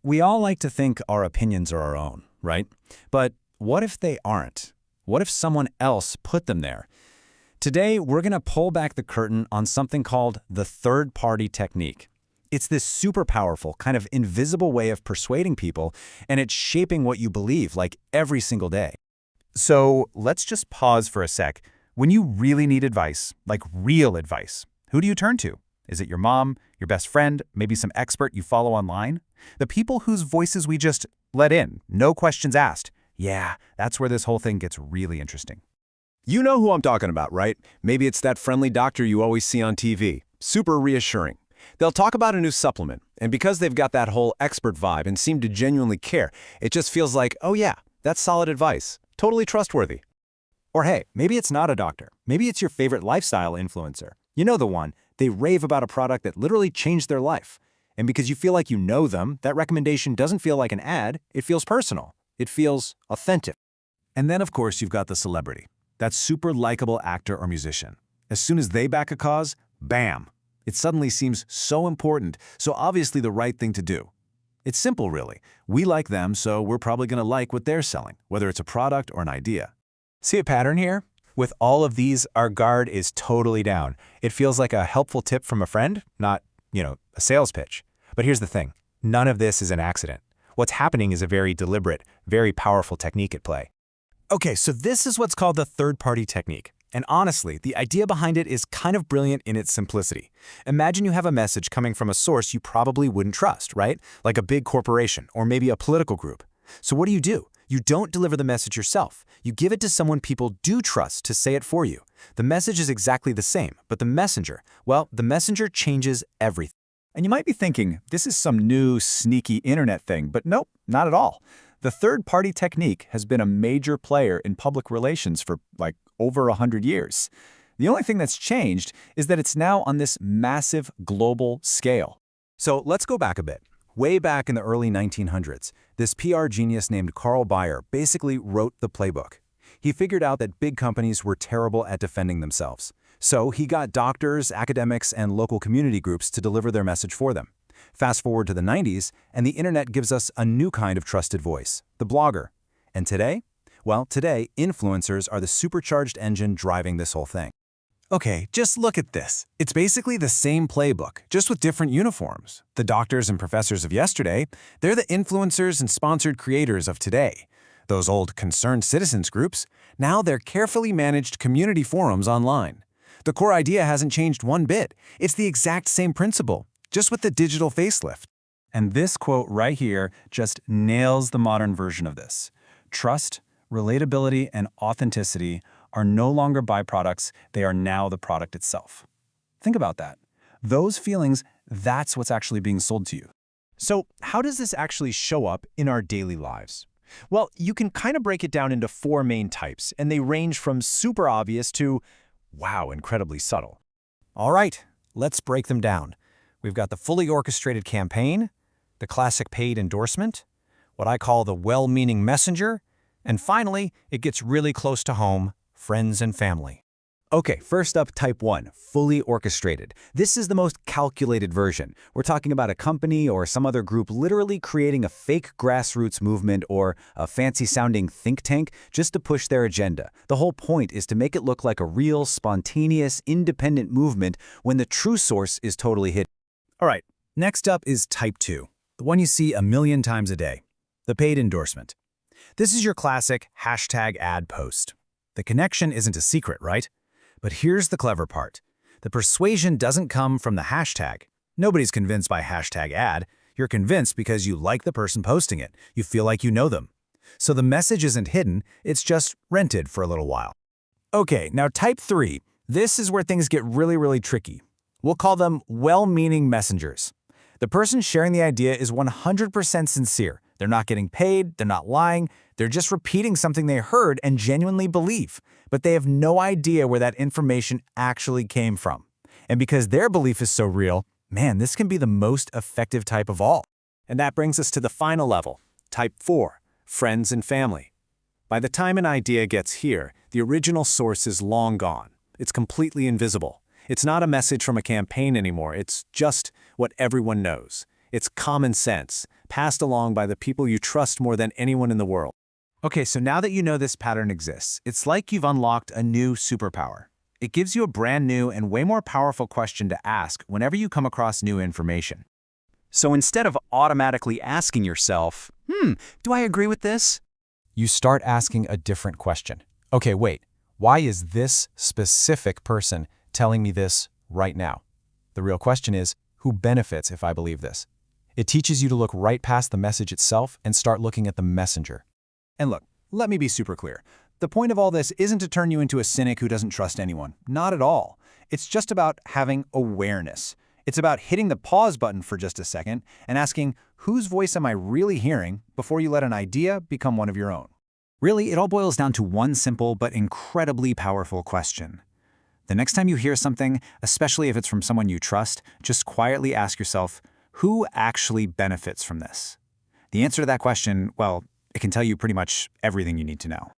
We all like to think our opinions are our own, right? But what if they aren't? What if someone else put them there? Today, we're going to pull back the curtain on something called the third-party technique. It's this super powerful, kind of invisible way of persuading people, and it's shaping what you believe, like every single day. So let's just pause for a sec. When you really need advice, like real advice, who do you turn to? Is it your mom, your best friend, maybe some expert you follow online? The people whose voices we just let in, no questions asked. Yeah, that's where this whole thing gets really interesting. You know who I'm talking about, right? Maybe it's that friendly doctor you always see on TV. Super reassuring. They'll talk about a new supplement, and because they've got that whole expert vibe and seem to genuinely care, it just feels like, oh yeah, that's solid advice. Totally trustworthy. Or hey, maybe it's not a doctor. Maybe it's your favorite lifestyle influencer. You know the one. They rave about a product that literally changed their life. And because you feel like you know them, that recommendation doesn't feel like an ad. It feels personal. It feels authentic. And then, of course, you've got the celebrity, that super likable actor or musician. As soon as they back a cause, bam! It suddenly seems so important, so obviously the right thing to do. It's simple, really. We like them, so we're probably going to like what they're selling, whether it's a product or an idea. See a pattern here? With all of these, our guard is totally down. It feels like a helpful tip from a friend, not, a sales pitch. But here's the thing. None of this is an accident. What's happening is a very deliberate, very powerful technique at play. Okay, so this is what's called the third-party technique. And honestly, the idea behind it is kind of brilliant in its simplicity. Imagine you have a message coming from a source you probably wouldn't trust, right? Like a big corporation or maybe a political group. So what do? You don't deliver the message yourself. You give it to someone people do trust to say it for you. The message is exactly the same, but the messenger changes everything. And you might be thinking, this is some new, sneaky internet thing, but nope, not at all. The third-party technique has been a major player in public relations for, over 100 years. The only thing that's changed is that it's now on this massive global scale. So let's go back a bit. Way back in the early 1900s, this PR genius named Carl Bayer basically wrote the playbook. He figured out that big companies were terrible at defending themselves. So he got doctors, academics, and local community groups to deliver their message for them. Fast forward to the 90s, and the internet gives us a new kind of trusted voice, the blogger. And today? Well, today, influencers are the supercharged engine driving this whole thing. Okay, just look at this. It's basically the same playbook, just with different uniforms. The doctors and professors of yesterday, they're the influencers and sponsored creators of today. Those old concerned citizens groups, now they're carefully managed community forums online. The core idea hasn't changed one bit. It's the exact same principle, just with the digital facelift. And this quote right here just nails the modern version of this. Trust, relatability, and authenticity are no longer byproducts, they are now the product itself. Think about that. Those feelings, that's what's actually being sold to you. So how does this actually show up in our daily lives? Well, you can kind of break it down into 4 main types, and they range from super obvious to, wow, incredibly subtle. All right, let's break them down. We've got the fully orchestrated campaign, the classic paid endorsement, what I call the well-meaning messenger, and finally, it gets really close to home, friends and family. Okay, first up, type 1, fully orchestrated. This is the most calculated version. We're talking about a company or some other group literally creating a fake grassroots movement or a fancy-sounding think tank just to push their agenda. The whole point is to make it look like a real, spontaneous, independent movement when the true source is totally hidden. All right, next up is type 2, the one you see a million times a day, the paid endorsement. This is your classic hashtag ad post. The connection isn't a secret, right? But here's the clever part. The persuasion doesn't come from the hashtag. Nobody's convinced by hashtag ad. You're convinced because you like the person posting it. You feel like you know them. So the message isn't hidden, it's just rented for a little while. Okay, now type 3. This is where things get really tricky. We'll call them well-meaning messengers. The person sharing the idea is 100% sincere. They're not getting paid, they're not lying, they're just repeating something they heard and genuinely believe, but they have no idea where that information actually came from. And because their belief is so real, man, this can be the most effective type of all. And that brings us to the final level, type 4, friends and family. By the time an idea gets here, the original source is long gone. It's completely invisible. It's not a message from a campaign anymore, it's just what everyone knows. It's common sense, passed along by the people you trust more than anyone in the world. Okay, so now that you know this pattern exists, it's like you've unlocked a new superpower. It gives you a brand new and way more powerful question to ask whenever you come across new information. So instead of automatically asking yourself, do I agree with this? You start asking a different question. Okay, wait, why is this specific person telling me this right now? The real question is, who benefits if I believe this? It teaches you to look right past the message itself and start looking at the messenger. And look, let me be super clear. The point of all this isn't to turn you into a cynic who doesn't trust anyone. Not at all. It's just about having awareness. It's about hitting the pause button for just a second and asking, whose voice am I really hearing, before you let an idea become one of your own? Really, it all boils down to one simple but incredibly powerful question. The next time you hear something, especially if it's from someone you trust, just quietly ask yourself, who actually benefits from this? The answer to that question, well, it can tell you pretty much everything you need to know.